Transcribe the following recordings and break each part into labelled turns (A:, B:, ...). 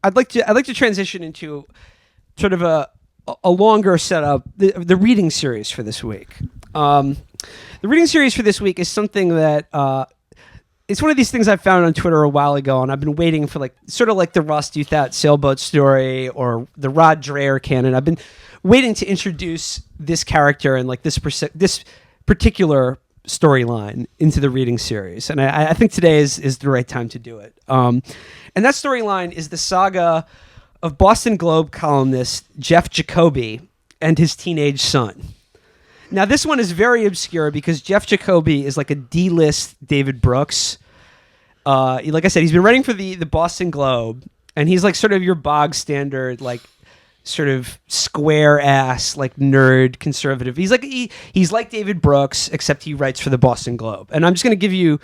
A: I'd like to transition into sort of a longer setup, the reading series for this week. The reading series for this week is something that it's one of these things I found on Twitter a while ago, and I've been waiting for, like, sort of like the Ross Douthat sailboat story or the Rod Dreher canon. I've been waiting to introduce this character and like this particular storyline into the reading series, and I think today is the right time to do it. And that storyline is the saga of Boston Globe columnist Jeff Jacoby and his teenage son. Now, this one is very obscure because Jeff Jacoby is like a D-list David Brooks. Like I said, he's been writing for the Boston Globe, and he's like sort of your bog standard, like sort of square ass, like nerd conservative. He's like David Brooks, except he writes for the Boston Globe. And I'm just going to give you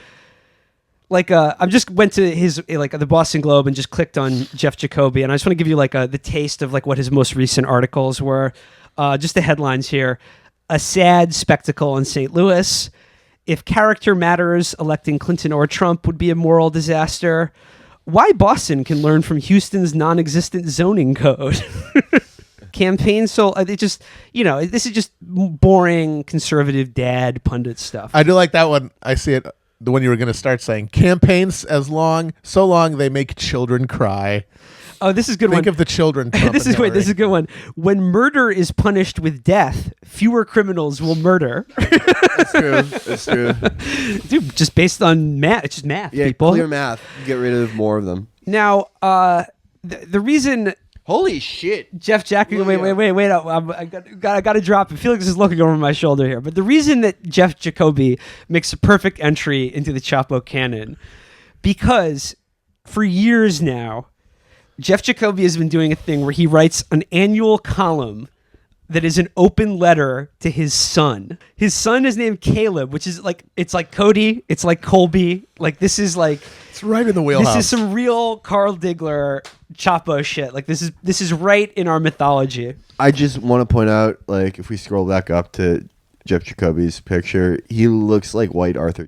A: like I just went to his like the Boston Globe and just clicked on Jeff Jacoby, and I just want to give you like the taste of like what his most recent articles were. Just the headlines here: a sad spectacle in St. Louis. If character matters, electing Clinton or Trump would be a moral disaster. Why Boston can learn from Houston's non-existent zoning code. Campaign it just, this is just boring conservative dad pundit stuff.
B: I do like that one. I see it. The one you were going to start saying, campaigns so long they make children cry.
A: Oh, this is a good one.
B: Think of the children.
A: This is a good one. When murder is punished with death, fewer criminals will murder.
C: That's true.
A: Dude, just based on math. It's just math,
C: yeah,
A: people.
C: Clear math. Get rid of more of them.
A: Now, the reason...
C: Holy shit.
A: Jeff Jacoby, wait. I got to drop it. Felix is looking over my shoulder here. But the reason that Jeff Jacoby makes a perfect entry into the Chapo canon, because for years now, Jeff Jacoby has been doing a thing where he writes an annual column that is an open letter to his son. His son is named Caleb, which is like, it's like Cody, it's like Colby. Like, this is like...
B: It's right in the wheelhouse.
A: This is some real Carl Diggler Chapo shit. Like, this is right in our mythology.
C: I just want to point out, like, if we scroll back up to Jeff Jacoby's picture, he looks like white Arthur.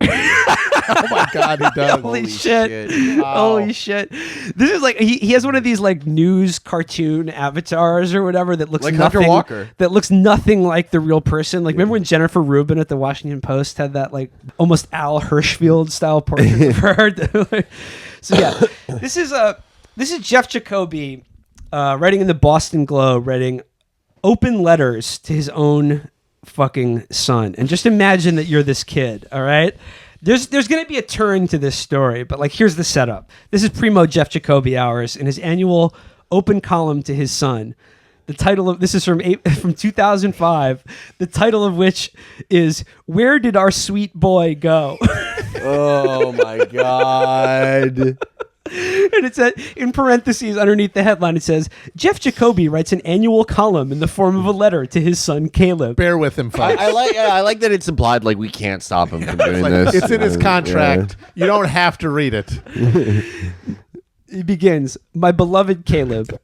B: Oh my God, he does.
A: Holy shit.
B: Wow.
A: Holy shit. This is like, he has one of these like news cartoon avatars or whatever that looks
C: like
A: nothing,
C: Hunter Walker.
A: That looks nothing like the real person. Like, remember when Jennifer Rubin at the Washington Post had that like almost Al Hirschfield style portrait of her? So yeah, this is Jeff Jacoby writing in the Boston Globe, writing open letters to his own fucking son. And just imagine that you're this kid, all right? There's going to be a turn to this story, but like, here's the setup. This is primo Jeff Jacoby hours in his annual open column to his son. The title of this is from 2005. The title of which is "Where Did Our Sweet Boy Go?"
C: Oh my God.
A: And it's in parentheses underneath the headline. It says, Jeff Jacoby writes an annual column in the form of a letter to his son Caleb.
B: Bear with him, folks.
C: I like that it's implied like we can't stop him from doing this.
B: It's in his contract.
C: Yeah.
B: You don't have to read it.
A: He begins, "My beloved Caleb.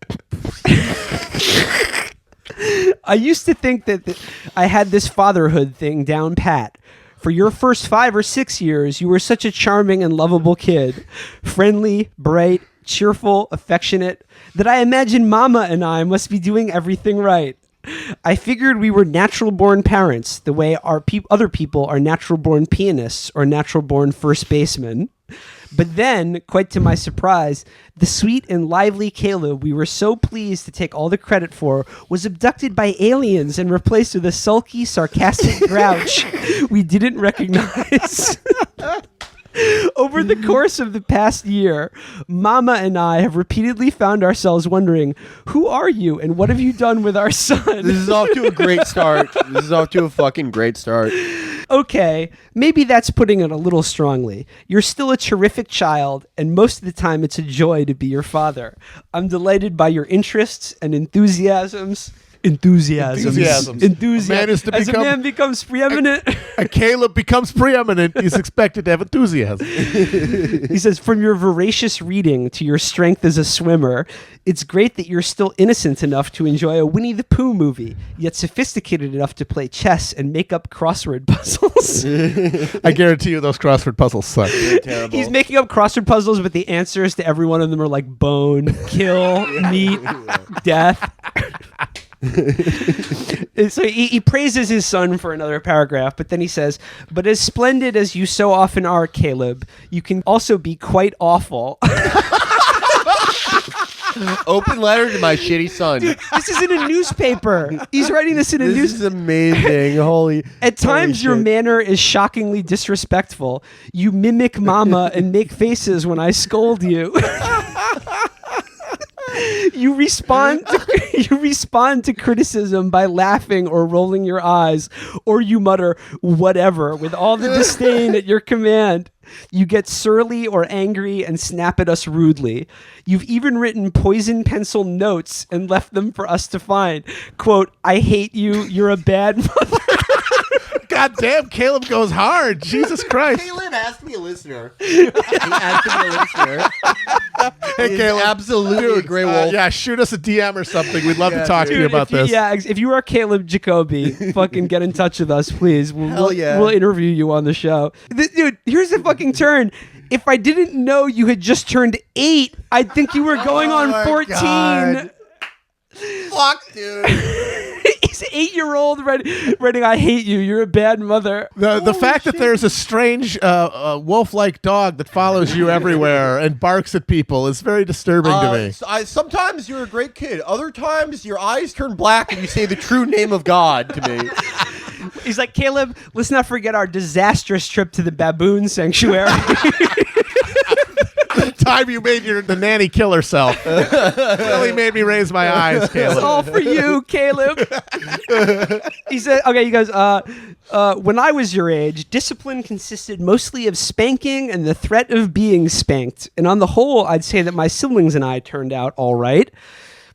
A: I used to think that I had this fatherhood thing down pat. For your first 5 or 6 years, you were such a charming and lovable kid. Friendly, bright, cheerful, affectionate, that I imagine Mama and I must be doing everything right. I figured we were natural-born parents, the way other people are natural-born pianists or natural-born first basemen. But then, quite to my surprise, the sweet and lively Caleb we were so pleased to take all the credit for was abducted by aliens and replaced with a sulky, sarcastic grouch we didn't recognize. Over the course of the past year, Mama and I have repeatedly found ourselves wondering, who are you and what have you done with our son?"
C: This is off to a great start. This is off to a fucking great start.
A: Okay, maybe that's putting it a little strongly. You're still a terrific child, and most of the time it's a joy to be your father. I'm delighted by your interests and enthusiasms Enthusiasms.
B: A man is to
A: As a
B: become-
A: man becomes preeminent.
B: A Caleb becomes preeminent. He's expected to have enthusiasm.
A: He says, from your voracious reading to your strength as a swimmer, it's great that you're still innocent enough to enjoy a Winnie the Pooh movie, yet sophisticated enough to play chess and make up crossword puzzles.
B: I guarantee you those crossword puzzles suck.
C: Terrible.
A: He's making up crossword puzzles, but the answers to every one of them are like bone, kill, meat, death. And so he praises his son for another paragraph, but then he says, but as splendid as you so often are, Caleb, you can also be quite awful.
D: Open letter to my shitty son.
A: Dude, this is in a newspaper. He's writing this in a
C: This is amazing. Holy.
A: At times,
C: holy
A: your
C: shit.
A: manner is shockingly disrespectful. You mimic mama and make faces when I scold you. You respond to criticism by laughing or rolling your eyes, or you mutter whatever with all the disdain at your command. You get surly or angry and snap at us rudely. You've even written poison pencil notes and left them for us to find. Quote, I hate you. You're a bad mother.
B: God damn, Caleb goes hard. Jesus Christ.
D: Caleb has to be a listener. He has to be a listener.
B: Hey,
D: He's
B: Caleb.
D: absolutely a gray wolf.
B: Yeah, shoot us a DM or something. We'd love to talk to you
A: Dude,
B: about this.
A: if you are Caleb Jacoby, fucking get in touch with us, please.
C: Hell yeah.
A: We'll interview you on the show. Dude, here's the fucking turn. If I didn't know you had just turned 8, I'd think you were going
C: Oh
A: on
C: my
A: 14.
C: God. Fuck, dude.
A: He's 8-year-old writing, I hate you. You're a bad mother.
B: The fact that there's a strange wolf-like dog that follows you everywhere and barks at people is very disturbing to me.
D: Sometimes you're a great kid. Other times your eyes turn black and you say the true name of God to me.
A: He's like, Caleb, let's not forget our disastrous trip to the baboon sanctuary.
B: Time you made the nanny kill herself really made me raise my eyes,
A: It's
B: Caleb.
A: all for you, Caleb. He said, okay, you guys, when I was your age, discipline consisted mostly of spanking and the threat of being spanked. And on the whole, I'd say that my siblings and I turned out all right.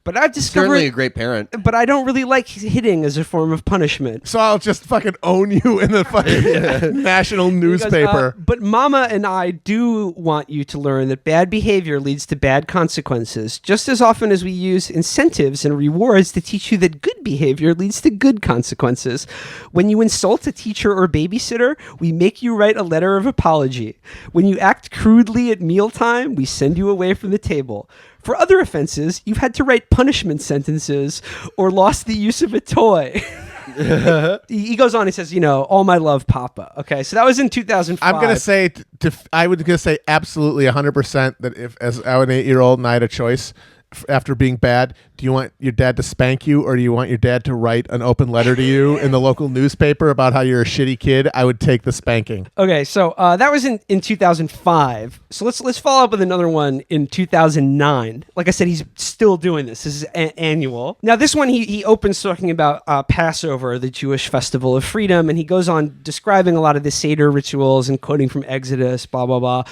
A: But I've
D: Certainly a
A: discovered,
D: great parent.
A: but I don't really like hitting as a form of punishment.
B: So I'll just fucking own you in the fucking national
A: He goes,
B: newspaper.
A: but Mama and I do want you to learn that bad behavior leads to bad consequences, just as often as we use incentives and rewards to teach you that good behavior leads to good consequences. When you insult a teacher or babysitter, we make you write a letter of apology. When you act crudely at mealtime, we send you away from the table. For other offenses, you've had to write punishment sentences or lost the use of a toy. He goes on, he says, all my love, Papa. Okay, so that was in 2005.
B: I'm gonna say I would gonna say absolutely 100% that if as I was an 8-year-old and I had a choice after being bad, do you want your dad to spank you or do you want your dad to write an open letter to you in the local newspaper about how you're a shitty kid? I would take the spanking.
A: Okay, so that was in 2005. So let's follow up with another one in 2009. Like I said, he's still doing this. This is annual. Now, this one, he opens talking about Passover, the Jewish festival of freedom, and he goes on describing a lot of the Seder rituals and quoting from Exodus, blah, blah, blah.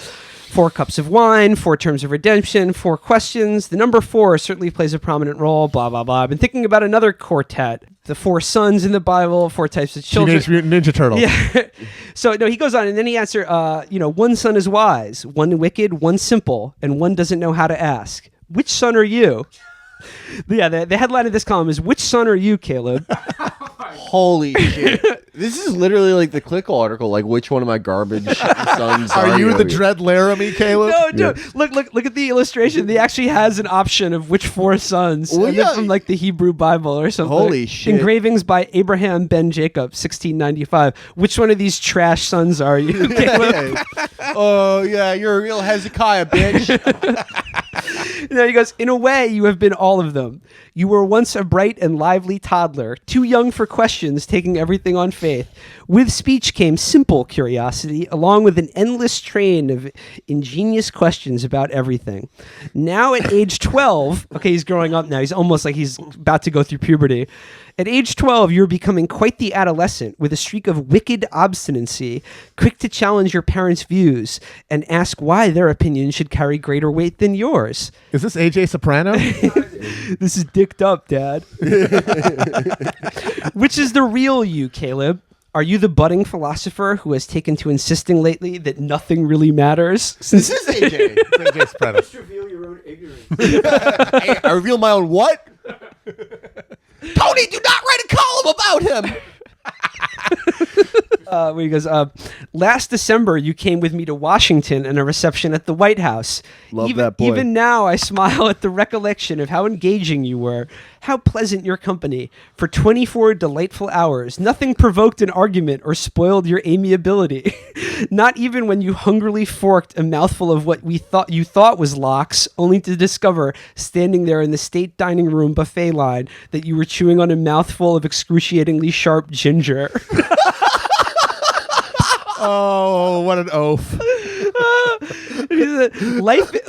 A: 4 cups of wine, 4 terms of redemption, 4 questions. The number 4 certainly plays a prominent role, blah, blah, blah. I've been thinking about another quartet. The 4 sons in the Bible, 4 types of children.
B: Teenage Mutant Ninja Turtles.
A: Yeah. So, no, he goes on, and then he answers, 1 son is wise, 1 wicked, 1 simple, and 1 doesn't know how to ask. Which son are you? Yeah, the headline of this column is, which son are you, Caleb?
D: Holy shit. This is literally like the Clickle article, like which one of my garbage sons
B: Are you the
D: over here?
B: Dread Laramie, Caleb?
A: No, dude, look at the illustration. He actually has an option of which 4 sons.
D: Well,
A: and they're
D: yeah.
A: from like the Hebrew Bible or something.
D: Holy shit.
A: Engravings by Abraham Ben Jacob, 1695. Which one of these trash sons are you, Caleb?
D: Oh, yeah, you're a real Hezekiah, bitch.
A: He goes, in a way, you have been all of them. You were once a bright and lively toddler, too young for questions, taking everything on faith. faith. With speech came simple curiosity, along with an endless train of ingenious questions about everything. Now at age 12, okay, he's growing up now. He's almost like he's about to go through puberty. At age 12, you're becoming quite the adolescent with a streak of wicked obstinacy, quick to challenge your parents' views and ask why their opinion should carry greater weight than yours.
B: Is this AJ Soprano?
A: This is dicked up, Dad. Which is the real you, Caleb? Are you the budding philosopher who has taken to insisting lately that nothing really matters?
D: This is AJ.
B: It's AJ Soprano.
A: Reveal your own ignorance.
D: Hey, I reveal my own what? Tony, do not write a column about him.
A: Where he goes, last December, you came with me to Washington in a reception at the White House.
D: Love
A: even,
D: that boy.
A: Even now, I smile at the recollection of how engaging you were, how pleasant your company. For 24 delightful hours, nothing provoked an argument or spoiled your amiability. Not even when you hungrily forked a mouthful of what you thought was lox, only to discover, standing there in the state dining room buffet line, that you were chewing on a mouthful of excruciatingly sharp ginger.
B: Oh, what an oaf.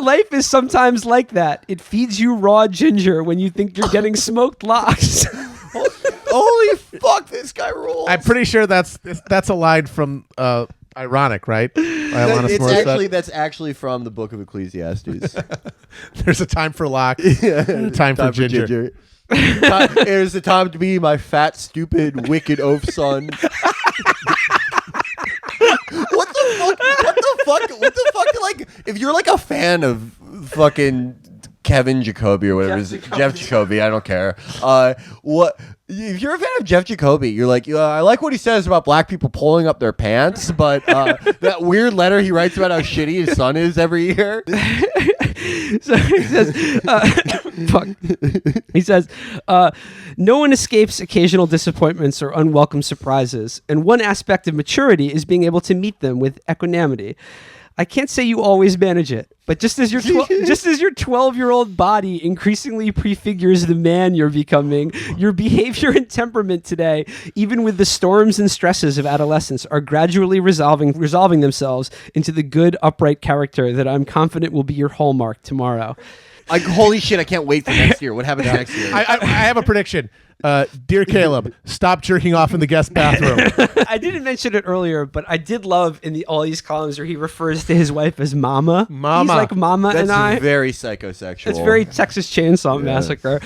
A: Life is sometimes like that. It feeds you raw ginger when you think you're getting smoked lox.
D: Holy fuck, this guy rules.
B: I'm pretty sure that's a line from Ironic, right?
D: That's actually from the Book of Ecclesiastes.
B: There's a time for lock, and a time for ginger.
D: There's a time to be my fat, stupid, wicked oaf son. What the fuck? Like, if you're like a fan of fucking Kevin Jacoby or whatever, Jeff Jacoby, I don't care. If you're a fan of Jeff Jacoby, you're like, I like what he says about black people pulling up their pants, but that weird letter he writes about how shitty his son is every year.
A: So he says, fuck. He says, no one escapes occasional disappointments or unwelcome surprises, and one aspect of maturity is being able to meet them with equanimity. I can't say you always manage it, but just as your 12-year-old body increasingly prefigures the man you're becoming, your behavior and temperament today, even with the storms and stresses of adolescence, are gradually resolving themselves into the good, upright character that I'm confident will be your hallmark tomorrow.
D: Like, holy shit, I can't wait for next year. What happens next year?
B: I have a prediction. Dear Caleb, stop jerking off in the guest bathroom.
A: I didn't mention it earlier, but I did love in all these columns where he refers to his wife as Mama.
B: Mama.
A: He's like Mama
D: That's
A: and I.
D: very psychosexual.
A: It's very Texas Chainsaw Massacre.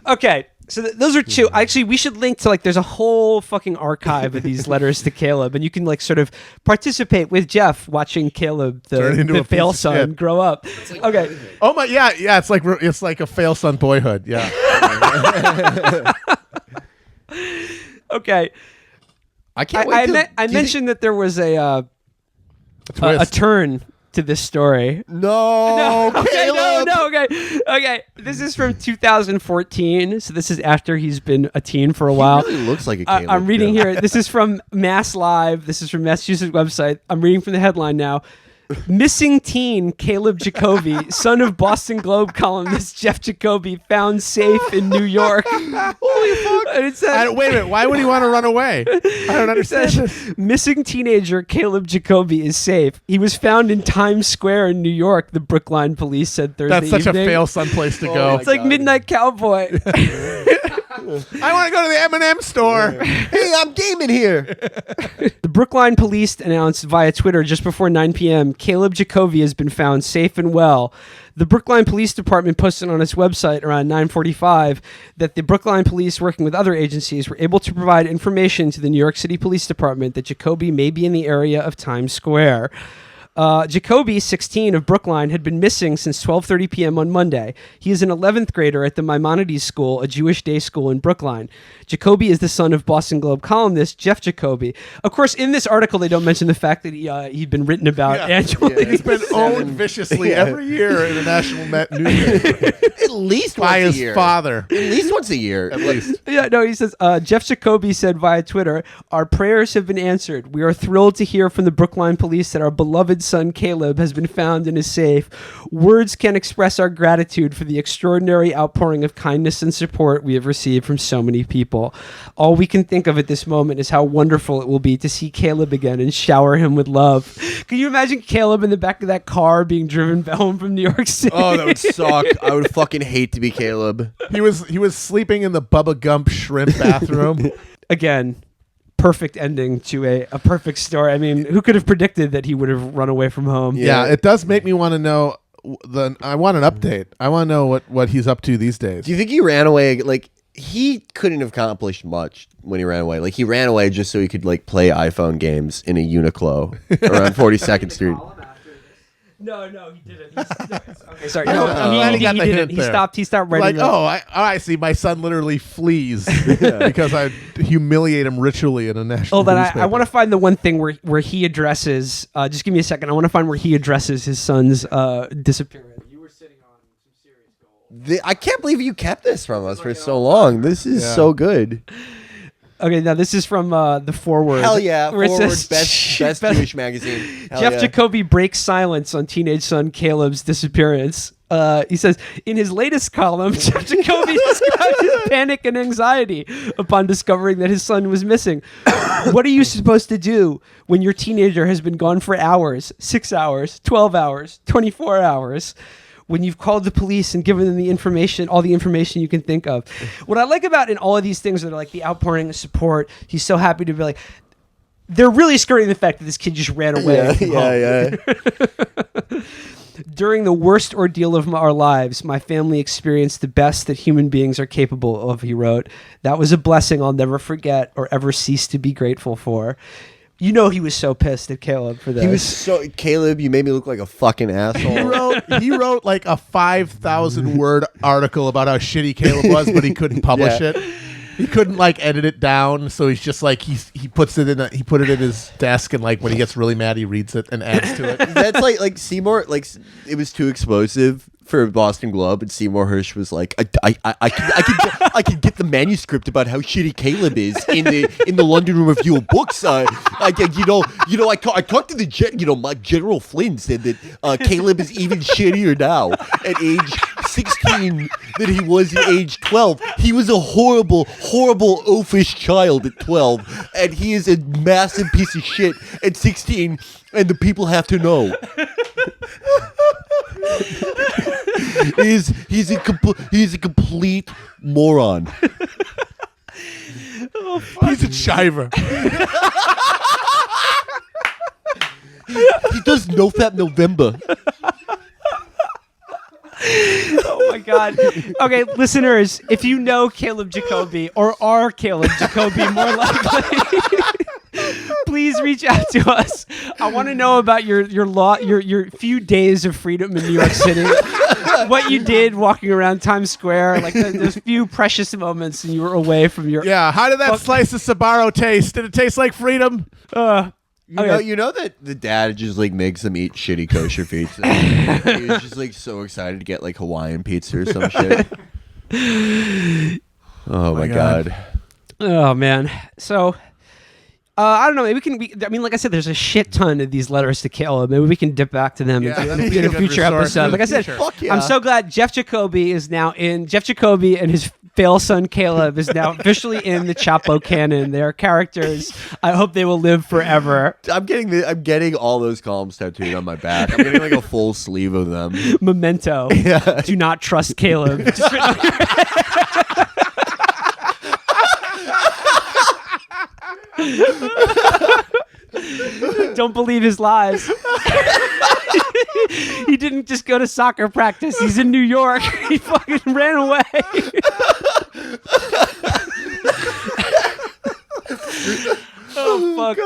A: Okay, so those are two. Actually, we should link to there's a whole fucking archive of these letters to Caleb, and you can sort of participate with Jeff watching Caleb, the fail son, grow up. Okay.
B: Oh my, yeah. It's like a fail son boyhood. Yeah.
A: Okay.
D: I can't wait.
A: I mentioned that there was a
B: twist.
A: turn to this story.
D: No, Caleb.
A: Okay. This is from 2014, so this is after he's been a teen for a while.
D: He really looks like a Caleb.
A: I'm reading here. This is from Mass Live. This is from Massachusetts website. I'm reading from the headline now. Missing teen Caleb Jacoby, son of Boston Globe columnist Jeff Jacoby, found safe in New York. Holy fuck! And it says,
B: Wait a minute. Why would he want to run away? I don't understand.
A: Says, missing teenager Caleb Jacoby is safe. He was found in Times Square in New York, the Brookline police said Thursday
B: That's such
A: evening.
B: a fail son place to go.
A: It's like Midnight Cowboy.
B: I want to go to the M&M store.
D: Hey, I'm gaming here.
A: The Brookline police announced via Twitter just before 9 p.m. Caleb Jacoby has been found safe and well. The Brookline Police Department posted on its website around 9:45 that the Brookline Police, working with other agencies, were able to provide information to the New York City Police Department that Jacoby may be in the area of Times Square. Jacoby, 16, of Brookline, had been missing since 12:30 p.m. on Monday. He is an 11th grader at the Maimonides School, a Jewish day school in Brookline. Jacoby is the son of Boston Globe columnist Jeff Jacoby. Of course, in this article, they don't mention the fact that he'd been written about annually.
B: He's been owned viciously every year in the national newspaper.
D: At least
B: by
D: once
B: his
D: a year.
B: father.
D: At least once a year.
B: At least.
A: He says, Jeff Jacoby said via Twitter, "Our prayers have been answered. We are thrilled to hear from the Brookline Police that our beloved son Caleb has been found and is safe. Words can't express our gratitude for the extraordinary outpouring of kindness and support we have received from so many people. All we can think of at this moment is how wonderful it will be to see Caleb again and shower him with love. Can you imagine Caleb in the back of that car being driven home from New York City?
D: Oh, that would suck. I would fucking hate to be Caleb.
B: He was sleeping in the Bubba Gump shrimp bathroom.
A: Again, perfect ending to a perfect story. I mean, who could have predicted that he would have run away from home?
B: Yeah, it does make me want to know. I want an update. I want to know what he's up to these days.
D: Do you think he ran away? Like, he couldn't have accomplished much when he ran away. Like, he ran away just so he could, like, play iPhone games in a Uniqlo around 42nd Street.
A: No, he didn't. Okay, sorry.
B: No,
A: He didn't. He stopped writing.
B: Like, I see. My son literally flees because I humiliate him ritually in a national newspaper.
A: I want to find the one thing where he addresses. Just give me a second. I want to find where he addresses his son's disappearance. You were sitting on some serious gold.
D: I can't believe you kept this from us for so long. This is so good.
A: Okay, now this is from the Forward.
D: Hell yeah.
A: Where it
D: Forward,
A: says,
D: best Jewish magazine. Hell
A: Jeff
D: yeah.
A: Jacoby breaks silence on teenage son Caleb's disappearance. He says, in his latest column, Jeff Jacoby described his panic and anxiety upon discovering that his son was missing. What are you supposed to do when your teenager has been gone for hours, 6 hours, 12 hours, 24 hours? When you've called the police and given them the information, all the information you can think of. What I like about in all of these things that are like the outpouring of support, he's so happy to be like, they're really skirting the fact that this kid just ran away.
D: Yeah.
A: During the worst ordeal of our lives, my family experienced the best that human beings are capable of, he wrote. That was a blessing I'll never forget or ever cease to be grateful for. You know he was so pissed at Caleb for this.
D: He was so... Caleb, you made me look like a fucking asshole.
B: He wrote like a 5,000 word article about how shitty Caleb was, but he couldn't publish it. He couldn't like edit it down, so he's just like he puts it in he put it in his desk, and like when he gets really mad, he reads it and adds to it.
D: That's like Seymour. Like, it was too explosive for Boston Globe, and Seymour Hirsch was like, I could get the manuscript about how shitty Caleb is in the London Review of Books. I talked to the my General Flynn said that Caleb is even shittier now at age 16 than he was at age 12. He was a horrible, oafish child at 12, and he is a massive piece of shit at 16, and the people have to know. He's a complete moron.
B: He's a chiver.
D: He does NoFap November.
A: Oh my God. Okay, listeners, if you know Caleb Jacoby or are Caleb Jacoby more likely, please reach out to us. I want to know about your few days of freedom in New York City. What you did walking around Times Square, like those few precious moments and you were away from your...
B: Yeah, how did that slice of Sbarro taste? Did it taste like freedom?
D: You know that the dad just like makes them eat shitty kosher pizza. He was just like so excited to get like Hawaiian pizza or some shit. Oh my God.
A: Oh man. So I don't know. Maybe I mean, like I said, there's a shit ton of these letters to Caleb. Maybe we can dip back to them in a future episode. Like I said, I'm so glad Jeff Jacoby is now in. Jeff Jacoby and his fail son Caleb is now officially in the Chapo canon. They are characters. I hope they will live forever.
D: I'm getting all those columns tattooed on my back. I'm getting like a full sleeve of them.
A: Memento. Yeah. Do not trust Caleb. Just written on your head. Don't believe his lies. He didn't just go to soccer practice. He's in New York. He fucking ran away. Oh fuck.